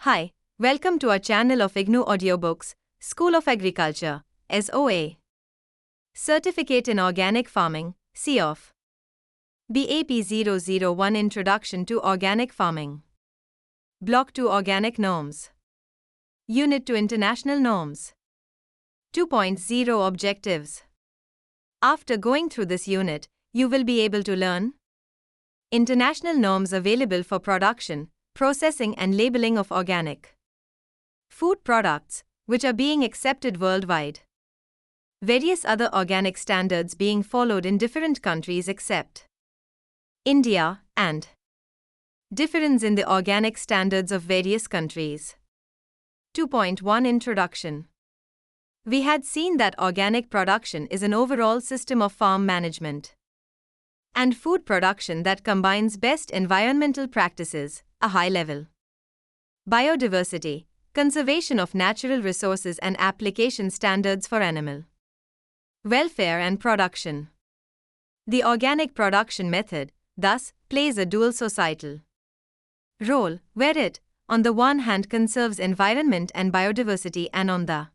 Hi, welcome to our channel of IGNOU Audiobooks, School of Agriculture, SOA. Certificate in Organic Farming, COF. BAP 001 Introduction to Organic Farming. Block-2 Organic Norms. Unit-2 International Norms. 2.0 Objectives. After going through this unit, you will be able to learn international norms available for production, processing and labeling of organic food products, which are being accepted worldwide. Various other organic standards being followed in different countries except India, and difference in the organic standards of various countries. 2.1 Introduction. We had seen that organic production is an overall system of farm management and food production that combines best environmental practices, a high level biodiversity, conservation of natural resources and application standards for animal welfare and production. The organic production method, thus, plays a dual societal role, where it, on the one hand, conserves environment and biodiversity, and on the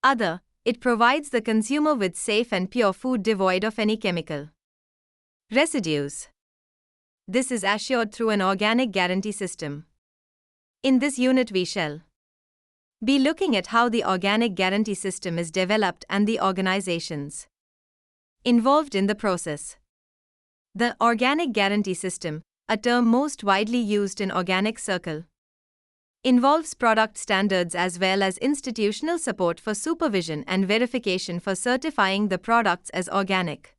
other, it provides the consumer with safe and pure food devoid of any chemical residues. This is assured through an organic guarantee system. In this unit we shall be looking at how the organic guarantee system is developed and the organizations involved in the process. The organic guarantee system, a term most widely used in organic circle, involves product standards as well as institutional support for supervision and verification for certifying the products as organic.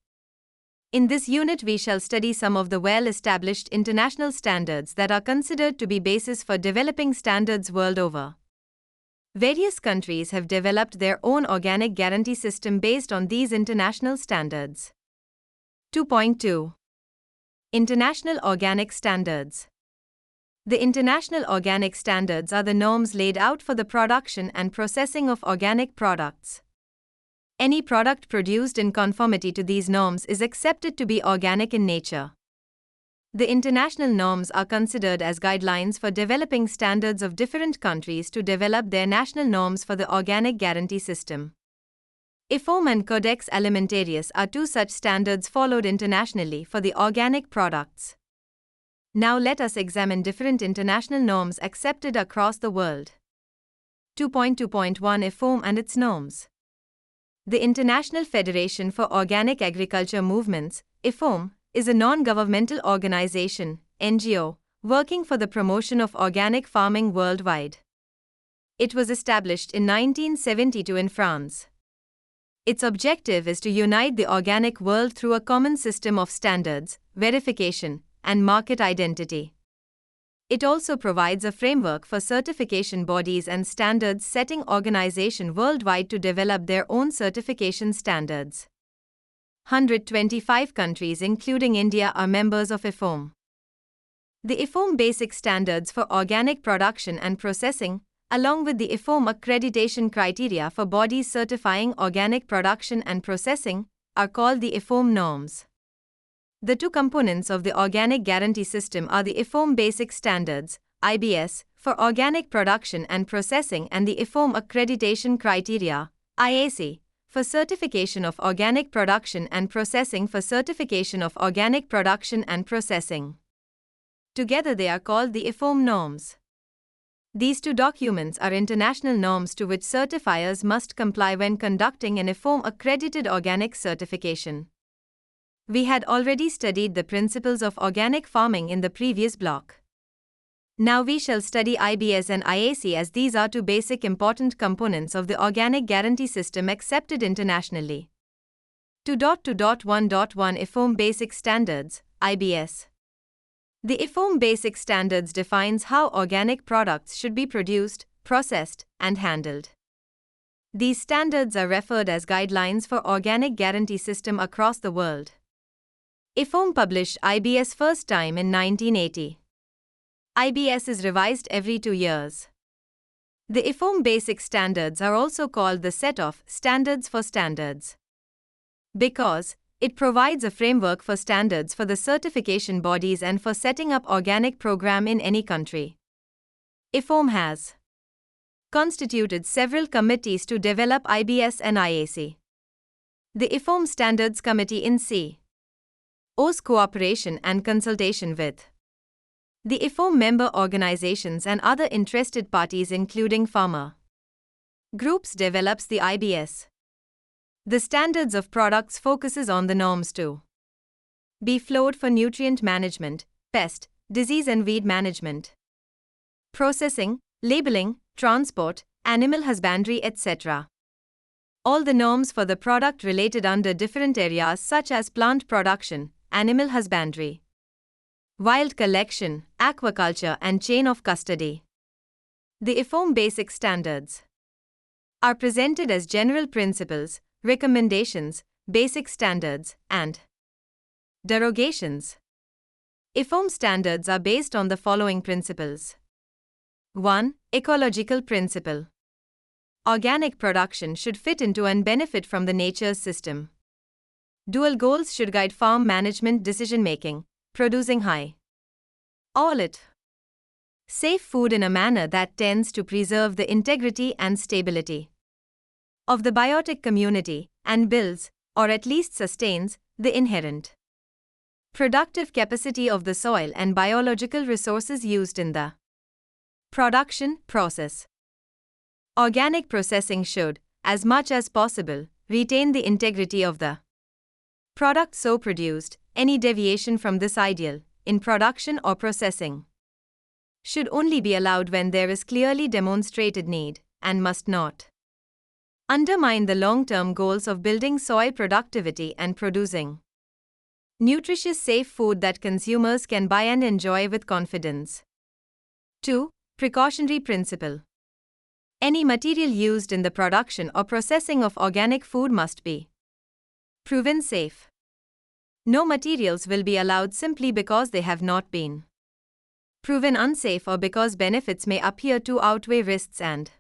In this unit we shall study some of the well-established international standards that are considered to be basis for developing standards world over. Various countries have developed their own organic guarantee system based on these international standards. 2.2 International Organic Standards. The international organic standards are the norms laid out for the production and processing of organic products. Any product produced in conformity to these norms is accepted to be organic in nature. The international norms are considered as guidelines for developing standards of different countries to develop their national norms for the organic guarantee system. IFOM and Codex Alimentarius are two such standards followed internationally for the organic products. Now let us examine different international norms accepted across the world. 2.2.1 IFOM and its norms. The International Federation for Organic Agriculture Movements, IFOM, is a non-governmental organization, NGO, working for the promotion of organic farming worldwide. It was established in 1972 in France. Its objective is to unite the organic world through a common system of standards, verification, and market identity. It also provides a framework for certification bodies and standards setting organizations worldwide to develop their own certification standards. 125 countries including India are members of IFOM. The IFOM Basic Standards for Organic Production and Processing, along with the IFOM accreditation criteria for bodies certifying organic production and processing, are called the IFOM norms. The two components of the organic guarantee system are the IFOM Basic Standards, IBS, for organic production and processing, and the IFOM accreditation criteria, IAC, for certification of organic production and processing for certification of organic production and processing. Together they are called the IFOM norms. These two documents are international norms to which certifiers must comply when conducting an IFOM accredited organic certification. We had already studied the principles of organic farming in the previous block. Now we shall study IBS and IAC, as these are two basic important components of the organic guarantee system accepted internationally. 2.2.1.1 IFOM Basic Standards, IBS. The IFOM Basic Standards defines how organic products should be produced, processed, and handled. These standards are referred as guidelines for organic guarantee system across the world. IFOM published IBS first time in 1980. IBS is revised every 2 years. The IFOM Basic Standards are also called the set of standards for standards, because it provides a framework for standards for the certification bodies and for setting up organic program in any country. IFOM has constituted several committees to develop IBS and IAC. The IFOM Standards Committee in CO's cooperation and consultation with the IFOM member organizations and other interested parties including farmer groups develops the IBS. The standards of products focuses on the norms to be followed for nutrient management, pest, disease and weed management, processing, labeling, transport, animal husbandry, etc. All the norms for the product related under different areas such as plant production, animal husbandry, wild collection, aquaculture and chain of custody. The IFOM basic standards are presented as general principles, recommendations, basic standards, and derogations. IFOM standards are based on the following principles. 1. Ecological principle. Organic production should fit into and benefit from the nature's system. Dual goals should guide farm management decision-making, producing high quality, safe food in a manner that tends to preserve the integrity and stability of the biotic community and builds, or at least sustains, the inherent productive capacity of the soil and biological resources used in the production process. Organic processing should, as much as possible, retain the integrity of the product so produced. Any deviation from this ideal, in production or processing, should only be allowed when there is clearly demonstrated need, and must not undermine the long-term goals of building soil productivity and producing nutritious, safe food that consumers can buy and enjoy with confidence. 2. Precautionary principle. Any material used in the production or processing of organic food must be proven safe. No materials will be allowed simply because they have not been proven unsafe or because benefits may appear to outweigh risks and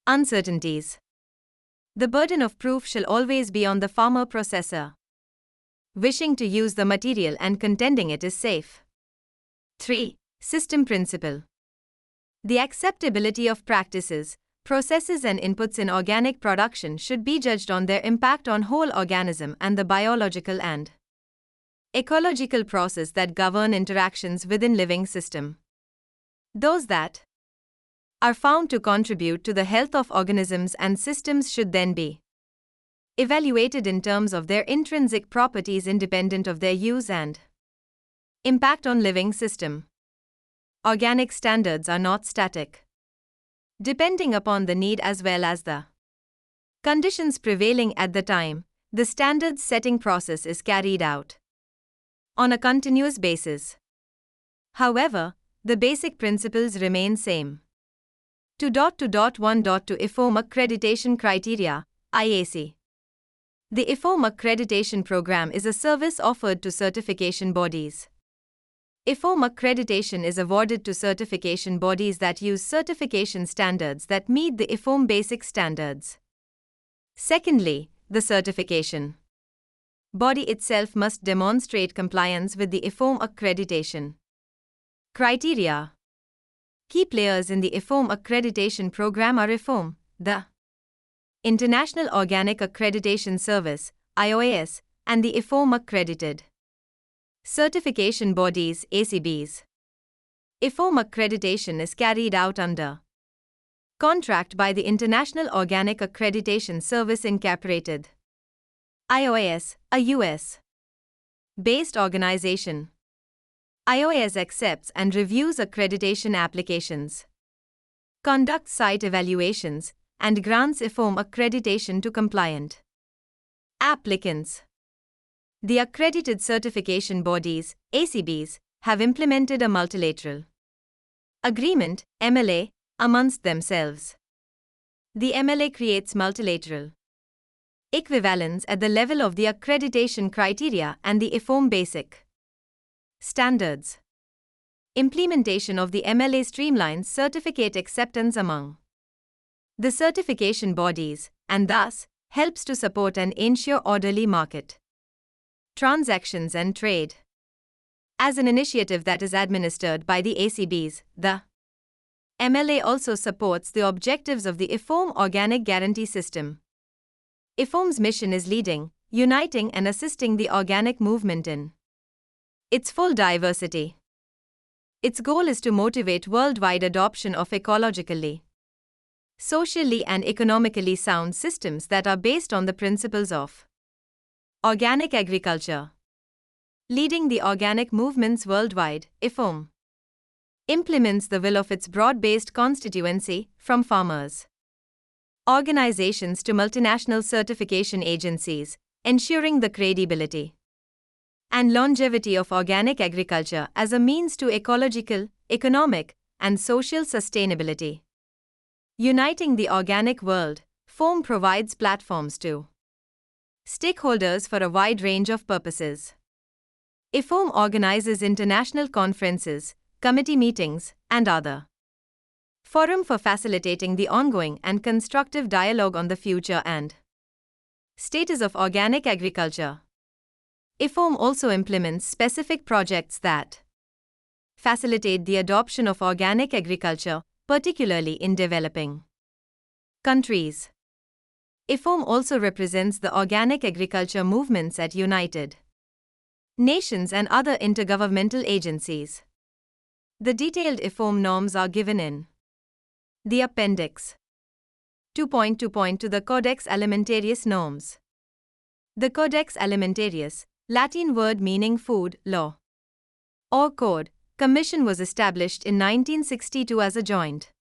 uncertainties. The burden of proof shall always be on the farmer processor wishing to use the material and contending it is safe. 3. System principle. The acceptability of practices, processes and inputs in organic production should be judged on their impact on whole organism and the biological and ecological process that govern interactions within living system. Those that are found to contribute to the health of organisms and systems should then be evaluated in terms of their intrinsic properties independent of their use and impact on living system. Organic standards are not static. Depending upon the need as well as the conditions prevailing at the time, the standards setting process is carried out on a continuous basis. However, the basic principles remain same. 2.1.2 IFOM Accreditation Criteria, IAC. The IFOM Accreditation Program is a service offered to certification bodies. IFOM accreditation is awarded to certification bodies that use certification standards that meet the IFOM basic standards. Secondly, the certification body itself must demonstrate compliance with the IFOM accreditation criteria. Key players in the IFOM accreditation program are IFOM, the International Organic Accreditation Service, IOAS, and the IFOM accredited certification bodies, ACBs. IFOM accreditation is carried out under contract by the International Organic Accreditation Service Incorporated, IOAS, a US-based organization. IOAS accepts and reviews accreditation applications, conducts site evaluations, and grants IFOM accreditation to compliant applicants. The accredited certification bodies, ACBs, have implemented a multilateral agreement, MLA, amongst themselves. The MLA creates multilateral equivalence at the level of the accreditation criteria and the IFOM basic standards. Implementation of the MLA streamlines certificate acceptance among the certification bodies and thus helps to support and ensure orderly market transactions and trade. As an initiative that is administered by the ACBs, the MLA also supports the objectives of the IFOM Organic Guarantee System. IFOM's mission is leading, uniting and assisting the organic movement in its full diversity. Its goal is to motivate worldwide adoption of ecologically, socially and economically sound systems that are based on the principles of organic agriculture. Leading the organic movements worldwide, IFOM implements the will of its broad-based constituency, from farmers, organizations to multinational certification agencies, ensuring the credibility and longevity of organic agriculture as a means to ecological, economic, and social sustainability. Uniting the organic world, IFOM provides platforms to stakeholders for a wide range of purposes. IFOM organizes international conferences, committee meetings, and other forum for facilitating the ongoing and constructive dialogue on the future and status of organic agriculture. IFOM also implements specific projects that facilitate the adoption of organic agriculture, particularly in developing countries. IFOM also represents the organic agriculture movements at United Nations and other intergovernmental agencies. The detailed IFOM norms are given in the Appendix 2.2 to the Codex Alimentarius Norms. The Codex Alimentarius, Latin word meaning food, law, or code, commission was established in 1962 as a joint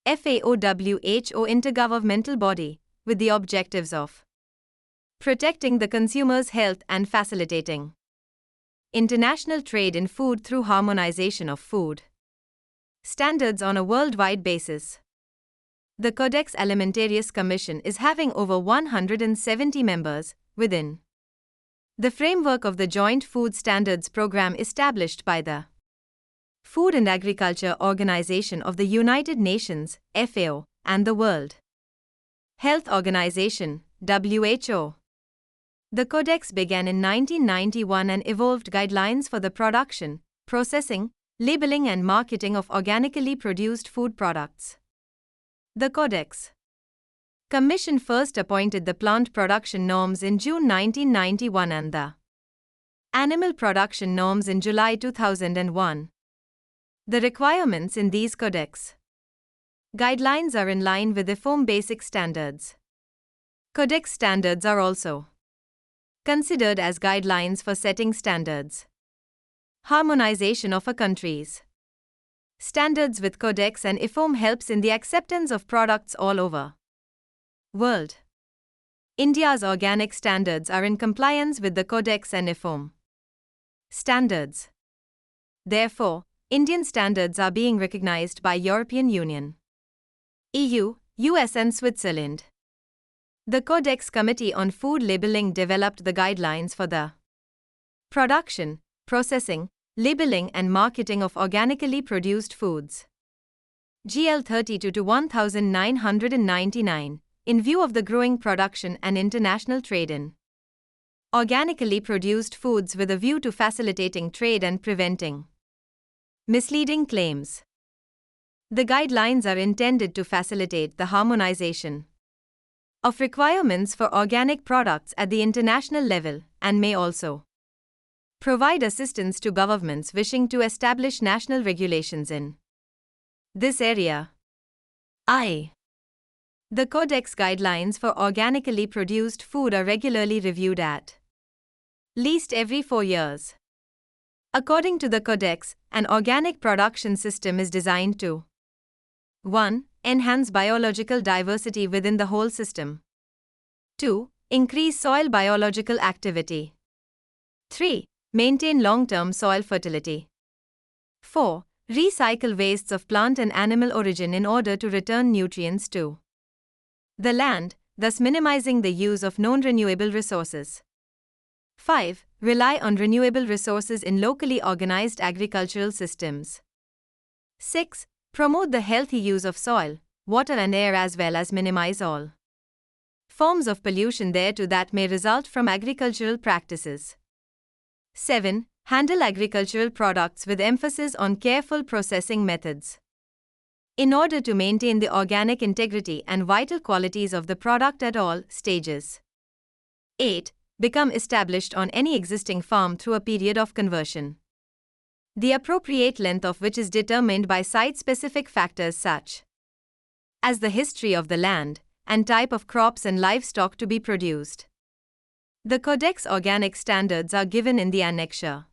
FAO-WHO intergovernmental body, with the objectives of protecting the consumer's health and facilitating international trade in food through harmonization of food standards on a worldwide basis. The Codex Alimentarius Commission is having over 170 members within the framework of the Joint Food Standards Program established by the Food and Agriculture Organization of the United Nations, FAO, and the World Health Organization, WHO. The Codex began in 1991 and evolved guidelines for the production, processing, labeling and marketing of organically produced food products. The Codex Commission first appointed the plant production norms in June 1991 and the animal production norms in July 2001. The requirements in these Codex guidelines are in line with IFOM basic standards. Codex standards are also considered as guidelines for setting standards. Harmonization of a country's standards with Codex and IFOM helps in the acceptance of products all over world. India's organic standards are in compliance with the Codex and IFOM standards. Therefore, Indian standards are being recognized by European Union, EU, US and Switzerland. The Codex Committee on Food Labeling developed the guidelines for the production, processing, labeling and marketing of organically produced foods. GL 32 to 1999, in view of the growing production and international trade in organically produced foods with a view to facilitating trade and preventing misleading claims. The guidelines are intended to facilitate the harmonization of requirements for organic products at the international level and may also provide assistance to governments wishing to establish national regulations in this area. The Codex guidelines for organically produced food are regularly reviewed at least every 4 years. According to the Codex, an organic production system is designed to 1. Enhance biological diversity within the whole system. 2. Increase soil biological activity. 3. Maintain long-term soil fertility. 4. Recycle wastes of plant and animal origin in order to return nutrients to the land, thus minimizing the use of non-renewable resources. 5. Rely on renewable resources in locally organized agricultural systems. 6. Promote the healthy use of soil, water and air as well as minimize all forms of pollution thereto that may result from agricultural practices. 7. Handle agricultural products with emphasis on careful processing methods. in order to maintain the organic integrity and vital qualities of the product at all stages. 8. Become established on any existing farm through a period of conversion, the appropriate length of which is determined by site-specific factors such as the history of the land and type of crops and livestock to be produced. The Codex Organic Standards are given in the annexure.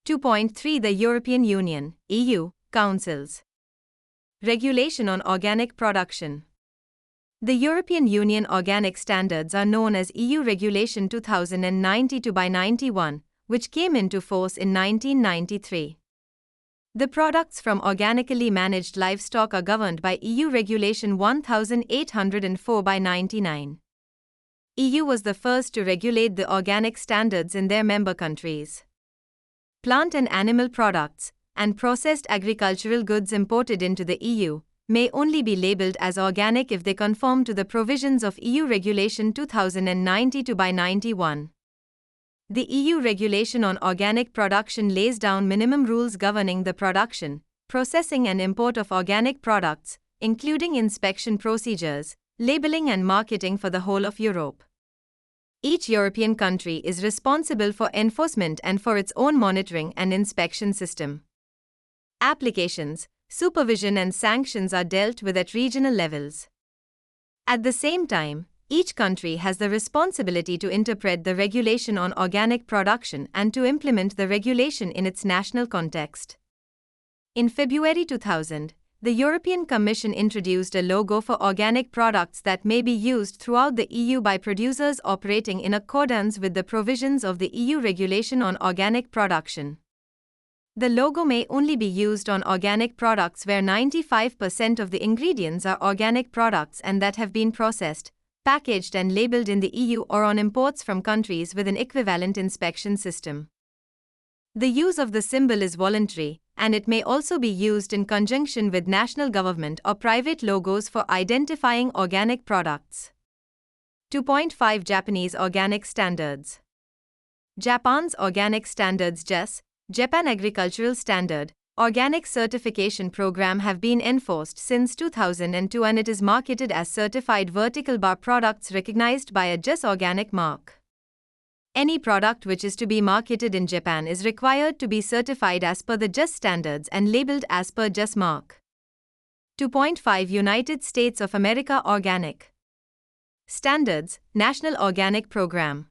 2.3 The European Union (EU) Council's Regulation on Organic Production. The European Union Organic Standards are known as EU Regulation 2092/91, which came into force in 1993. The products from organically managed livestock are governed by EU Regulation 1804/99. EU was the first to regulate the organic standards in their member countries. Plant and animal products and processed agricultural goods imported into the EU may only be labeled as organic if they conform to the provisions of EU Regulation 2092/91. The EU Regulation on Organic Production lays down minimum rules governing the production, processing and import of organic products, including inspection procedures, labeling and marketing for the whole of Europe. Each European country is responsible for enforcement and for its own monitoring and inspection system. Applications, supervision and sanctions are dealt with at regional levels. At the same time, each country has the responsibility to interpret the regulation on organic production and to implement the regulation in its national context. In February 2000, the European Commission introduced a logo for organic products that may be used throughout the EU by producers operating in accordance with the provisions of the EU Regulation on Organic Production. The logo may only be used on organic products where 95% of the ingredients are organic products and that have been processed, packaged and labeled in the EU, or on imports from countries with an equivalent inspection system. The use of the symbol is voluntary, and it may also be used in conjunction with national government or private logos for identifying organic products. 2.5 Japanese Organic Standards. Japan's Organic Standards JAS, Japan Agricultural Standard, Organic Certification Program have been enforced since 2002, and it is marketed as certified vertical bar products recognized by a JAS organic mark. Any product which is to be marketed in Japan is required to be certified as per the JAS standards and labeled as per JAS mark. 2.5 United States of America Organic Standards, National Organic Program.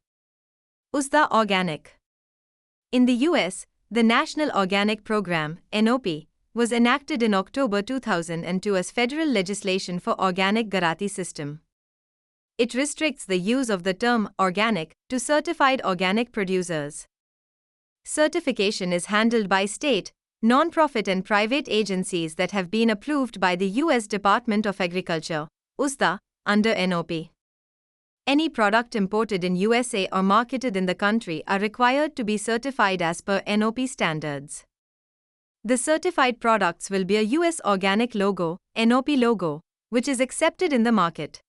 USDA Organic. In the US, the National Organic Program, NOP, was enacted in October 2002 as federal legislation for organic Gujarati system. It restricts the use of the term organic to certified organic producers. Certification is handled by state, non-profit and private agencies that have been approved by the U.S. Department of Agriculture, USDA, under NOP. Any product imported in USA or marketed in the country are required to be certified as per NOP standards. The certified products will be a US organic logo, NOP logo, which is accepted in the market.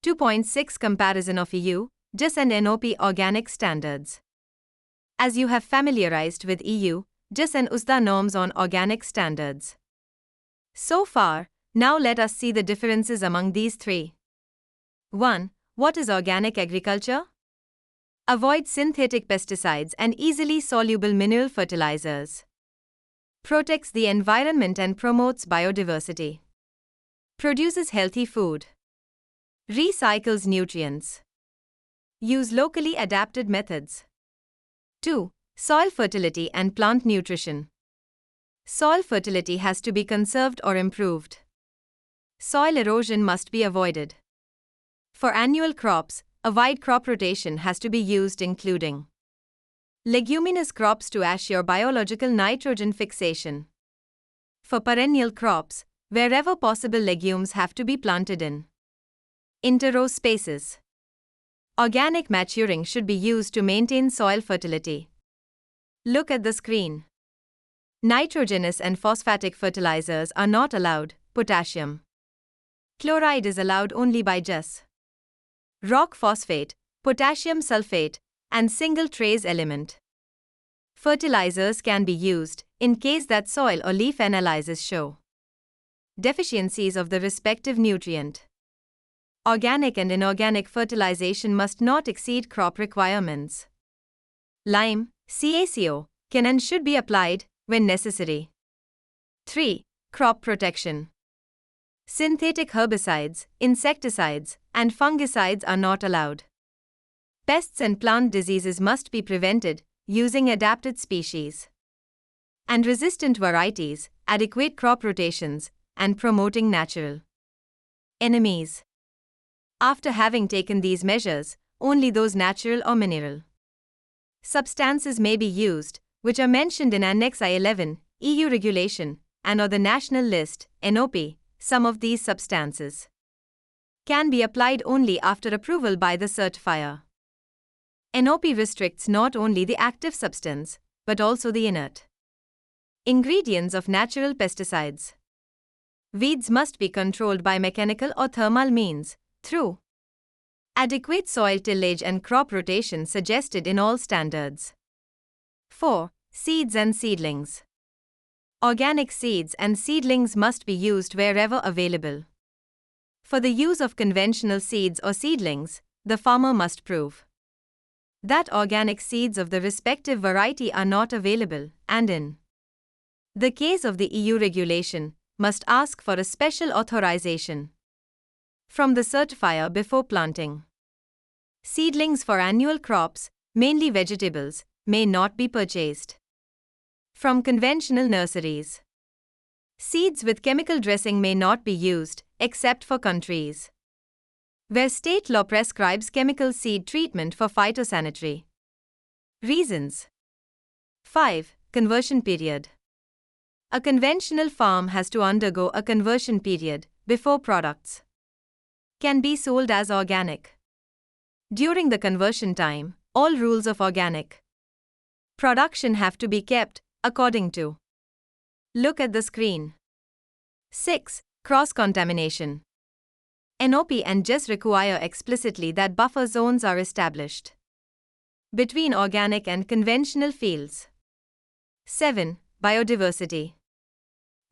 2.6 Comparison of EU, JAS and NOP organic standards. As you have familiarized with EU, JAS and USDA norms on organic standards. So far, now let us see the differences among these three. 1. What is organic agriculture? Avoid synthetic pesticides and easily soluble mineral fertilizers. Protects the environment and promotes biodiversity. Produces healthy food. Recycles nutrients. Use locally adapted methods. 2. Soil fertility and plant nutrition. Soil fertility has to be conserved or improved. Soil erosion must be avoided. For annual crops, a wide crop rotation has to be used, including leguminous crops to assure biological nitrogen fixation. For perennial crops, wherever possible, legumes have to be planted in interrow spaces. Organic maturing should be used to maintain soil fertility. Look at the screen. Nitrogenous and phosphatic fertilizers are not allowed. Potassium chloride is allowed only by JAS. Rock phosphate, potassium sulfate, and single trace element. Fertilizers can be used in case that soil or leaf analysis show deficiencies of the respective nutrient. Organic and inorganic fertilization must not exceed crop requirements. Lime, CaCO, can and should be applied when necessary. 3. Crop protection. Synthetic herbicides, insecticides, and fungicides are not allowed. Pests and plant diseases must be prevented using adapted species and resistant varieties, adequate crop rotations, and promoting natural enemies. After having taken these measures, only those natural or mineral substances may be used, which are mentioned in Annex I-11, EU regulation, and or the National List, NOP. Some of these substances can be applied only after approval by the certifier. NOP restricts not only the active substance, but also the inert ingredients of natural pesticides. Weeds must be controlled by mechanical or thermal means, through adequate soil tillage and crop rotation suggested in all standards. 4. Seeds and seedlings. Organic seeds and seedlings must be used wherever available. For the use of conventional seeds or seedlings, the farmer must prove that organic seeds of the respective variety are not available, and in the case of the EU regulation, must ask for a special authorization from the certifier before planting. Seedlings for annual crops, mainly vegetables, may not be purchased from conventional nurseries. Seeds with chemical dressing may not be used, except for countries where state law prescribes chemical seed treatment for phytosanitary reasons. 5. Conversion period. A conventional farm has to undergo a conversion period before products can be sold as organic. During the conversion time, all rules of organic production have to be kept according to. Look at the screen. 6. Cross-contamination. NOP and GES require explicitly that buffer zones are established between organic and conventional fields. 7. Biodiversity.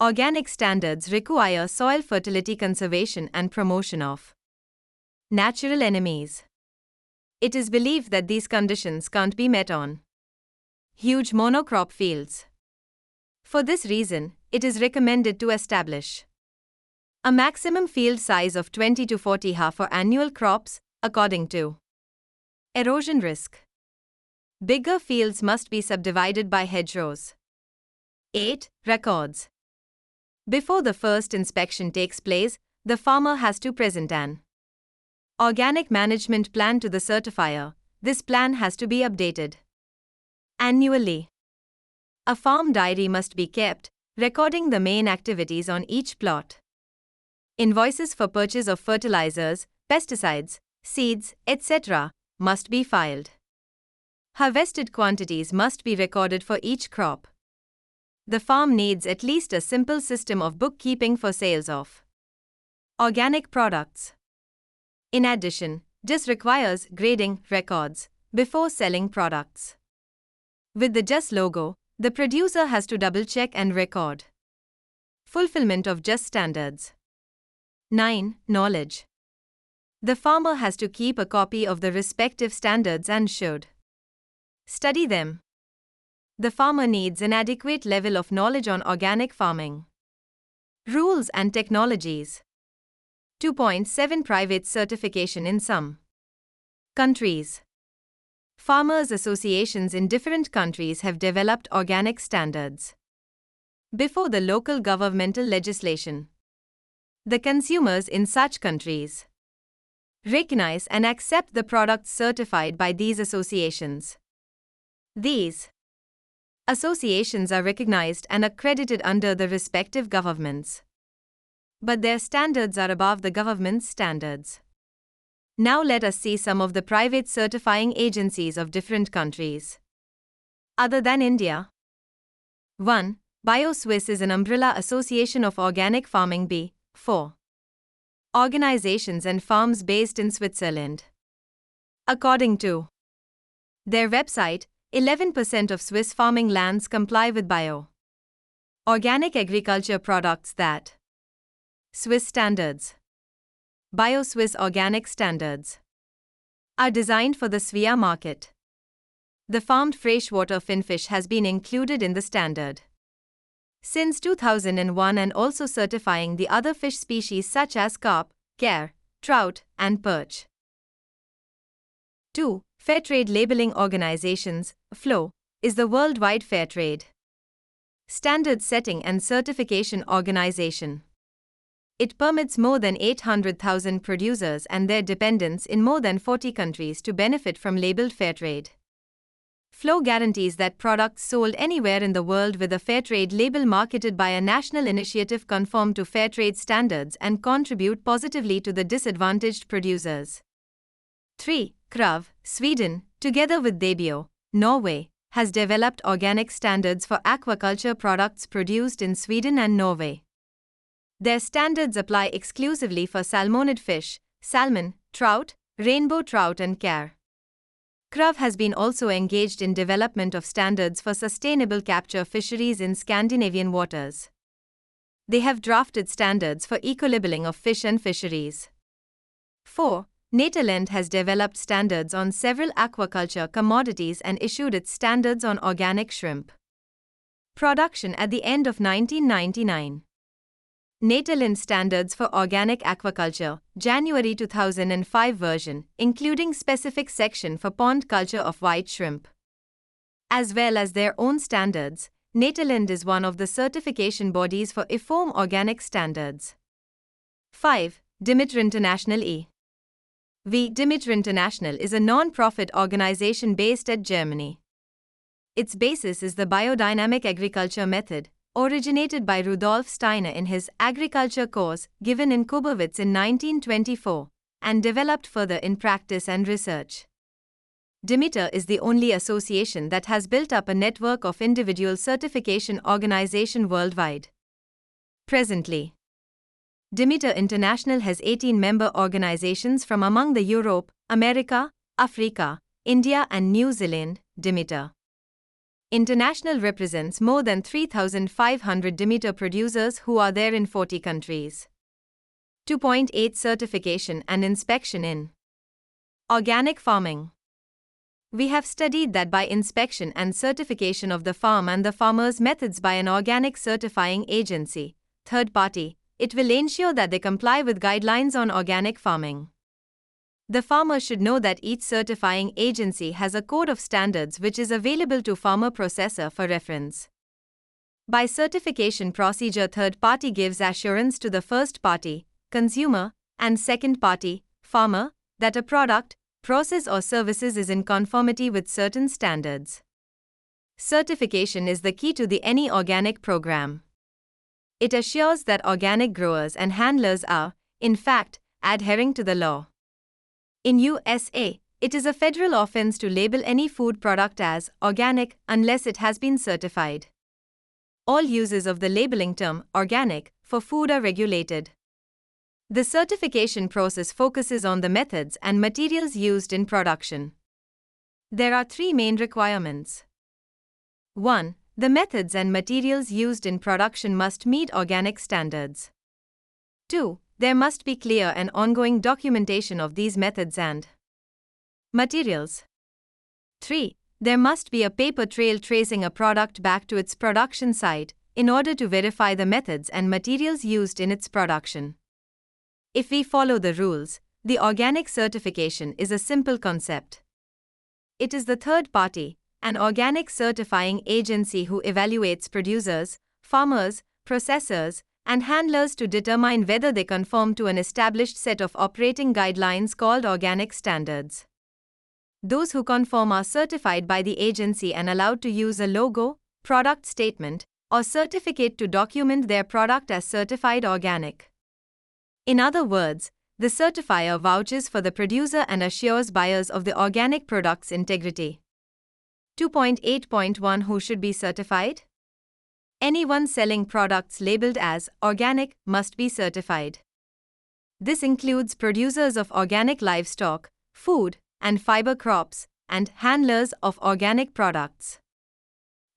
Organic standards require soil fertility conservation and promotion of natural enemies. It is believed that these conditions can't be met on huge monocrop fields. For this reason, it is recommended to establish a maximum field size of 20 to 40 ha for annual crops, according to erosion risk. Bigger fields must be subdivided by hedgerows. 8. Records. Before the first inspection takes place, the farmer has to present an organic management plan to the certifier. This plan has to be updated annually. A farm diary must be kept, recording the main activities on each plot. Invoices for purchase of fertilizers, pesticides, seeds, etc. must be filed. Harvested quantities must be recorded for each crop. The farm needs at least a simple system of bookkeeping for sales of organic products. In addition, GES requires grading records before selling products. With the GES logo, the producer has to double-check and record fulfillment of GES standards. 9. Knowledge. The farmer has to keep a copy of the respective standards and should study them. The farmer needs an adequate level of knowledge on organic farming rules and technologies. 2.7 Private certification in some countries. Farmers' associations in different countries have developed organic standards before the local governmental legislation. The consumers in such countries recognize and accept the products certified by these associations. These associations are recognized and accredited under the respective governments, but their standards are above the government's standards. Now let us see some of the private certifying agencies of different countries other than India. 1. BioSwiss is an umbrella association of organic farming. B. 4. Organizations and farms based in Switzerland. According to their website, 11% of Swiss farming lands comply with bio organic agriculture products that Swiss standards. Bio-Swiss organic standards are designed for the SOA market. The farmed freshwater finfish has been included in the standard since 2001 and also certifying the other fish species such as carp, care, trout, and perch. 2. Fair Trade Labeling Organizations, FLO, is the worldwide fair trade standard setting and certification organization. It permits more than 800,000 producers and their dependents in more than 40 countries to benefit from labeled fair trade. FLO guarantees that products sold anywhere in the world with a fair trade label marketed by a national initiative conform to fair trade standards and contribute positively to the disadvantaged producers. 3. COF, Sweden, together with BAP, Norway, has developed organic standards for aquaculture products produced in Sweden and Norway. Their standards apply exclusively for salmonid fish, salmon, trout, rainbow trout and care. COF has been also engaged in development of standards for sustainable capture fisheries in Scandinavian waters. They have drafted standards for eco-labeling of fish and fisheries. 4. Netherlands has developed standards on several aquaculture commodities and issued its standards on organic shrimp production at the end of 1999. Netherlands Standards for Organic Aquaculture, January 2005 version, including specific section for pond culture of white shrimp. As well as their own standards, Netherlands is one of the certification bodies for IFOM organic standards. 5. Demeter International e.V. Demeter International is a non-profit organization based at Germany. Its basis is the biodynamic agriculture method, originated by Rudolf Steiner in his agriculture course given in Koblenz in 1924, and developed further in practice and research. Demeter is the only association that has built up a network of individual certification organizations worldwide. Presently, Demeter International has 18 member organizations from among the Europe, America, Africa, India and New Zealand. Demeter International represents more than 3,500 Demeter producers who are there in 40 countries. 2.8 Certification and inspection in organic farming. We have studied that by inspection and certification of the farm and the farmer's methods by an organic certifying agency, third party, it will ensure that they comply with guidelines on organic farming. The farmer should know that each certifying agency has a code of standards which is available to farmer processor for reference. By certification procedure, third party gives assurance to the first party, consumer, and second party, farmer, that a product, process or services is in conformity with certain standards. Certification is the key to any organic program. It assures that organic growers and handlers are, in fact, adhering to the law. In USA, it is a federal offense to label any food product as organic unless it has been certified. All uses of the labeling term organic for food are regulated. The certification process focuses on the methods and materials used in production. There are three main requirements. 1. The methods and materials used in production must meet organic standards. 2. There must be clear and ongoing documentation of these methods and materials. 3. There must be a paper trail tracing a product back to its production site in order to verify the methods and materials used in its production. If we follow the rules, the organic certification is a simple concept. It is the third party, an organic certifying agency who evaluates producers, farmers, processors, and handlers to determine whether they conform to an established set of operating guidelines called organic standards. Those who conform are certified by the agency and allowed to use a logo, product statement, or certificate to document their product as certified organic. In other words, the certifier vouches for the producer and assures buyers of the organic product's integrity. 2.8.1 Who should be certified? Anyone selling products labeled as organic must be certified. This includes producers of organic livestock, food, and fiber crops, and handlers of organic products.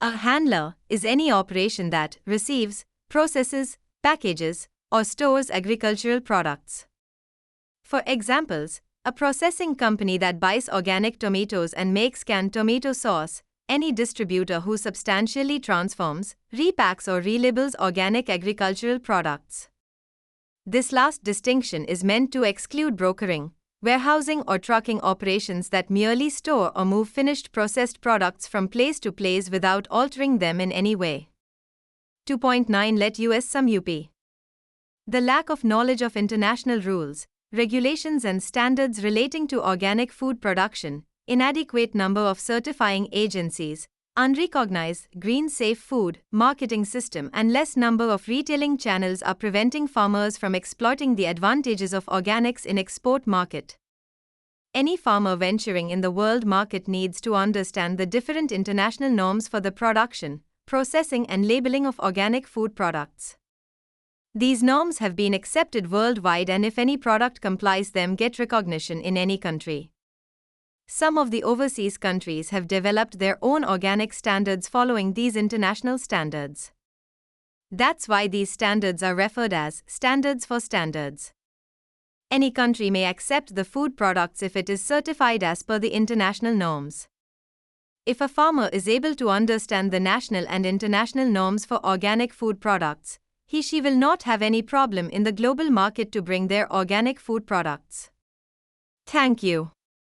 A handler is any operation that receives, processes, packages, or stores agricultural products. For examples, a processing company that buys organic tomatoes and makes canned tomato sauce, any distributor who substantially transforms, repacks or relabels organic agricultural products. This last distinction is meant to exclude brokering, warehousing or trucking operations that merely store or move finished processed products from place to place without altering them in any way. 2.9 Let us sum up. The lack of knowledge of international rules, regulations and standards relating to organic food production, inadequate number of certifying agencies, unrecognized green safe food marketing system and less number of retailing channels are preventing farmers from exploiting the advantages of organics in export market. Any farmer venturing in the world market needs to understand the different international norms for the production, processing and labeling of organic food products. These norms have been accepted worldwide and if any product complies them get recognition in any country. Some of the overseas countries have developed their own organic standards following these international standards. That's why these standards are referred as standards for standards. Any country may accept the food products if it is certified as per the international norms. If a farmer is able to understand the national and international norms for organic food products, he/she will not have any problem in the global market to bring their organic food products. Thank you.